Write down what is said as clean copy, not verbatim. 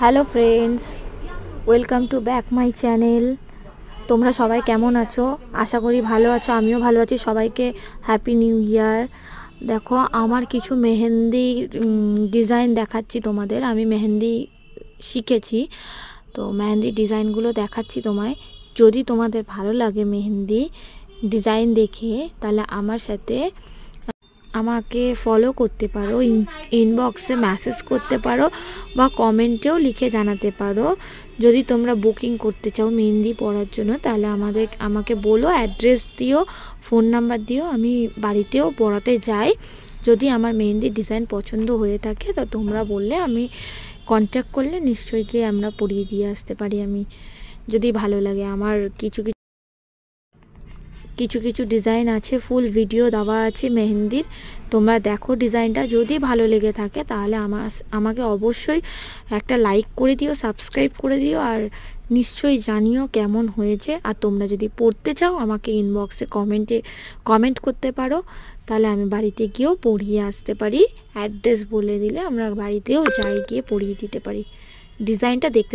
Hello friends, welcome to back my channel. তোমরা সবাই কেমন আছো? আশা করি ভালো আছো, আমিও ভালো আছি। সবাইকে হ্যাপি নিউ ইয়ার। দেখো, আমার কিছু মেহেন্দি ডিজাইন দেখাচ্ছি তোমাদের। আমি মেহেন্দি শিখেছি, তো মেহেন্দি ডিজাইনগুলো দেখাচ্ছি তোমায়। যদি তোমাদের ভালো লাগে মেহেন্দি ডিজাইন দেখে, তাহলে আমার সাথে আমাকে ফলো করতে পারো, ইনবক্সে মেসেজ করতে পারো বা কমেন্টেও লিখে জানাতে পারো। যদি তোমরা বুকিং করতে চাও মেহেন্দি পড়ার জন্য, তাহলে আমাকে বলো, অ্যাড্রেস দিও, ফোন নাম্বার দিও, আমি বাড়িতেও পড়াতে যাই। যদি আমার মেহেন্দি ডিজাইন পছন্দ হয়ে থাকে, তো তোমরা বললে, আমি কন্ট্যাক্ট করলে নিশ্চয়ই গিয়ে আমরা পড়িয়ে দিয়ে আসতে পারি। আমি যদি ভালো লাগে, আমার কিছু কিছু ডিজাইন আছে, ফুল ভিডিও দেওয়া আছে মেহেন্দির। তোমরা দেখো ডিজাইনটা, যদি ভালো লেগে থাকে তাহলে আমাকে অবশ্যই একটা লাইক করে দিও, সাবস্ক্রাইব করে দিও, আর নিশ্চয়ই জানিও কেমন হয়েছে। আর তোমরা যদি পড়তে চাও, আমাকে ইনবক্সে কমেন্ট করতে পারো, তাহলে আমি বাড়িতে গিয়েও পড়িয়ে আসতে পারি। অ্যাড্রেস বলে দিলে আমরা বাড়িতেও যাই, গিয়ে পড়িয়ে দিতে পারি। ডিজাইনটা দেখতে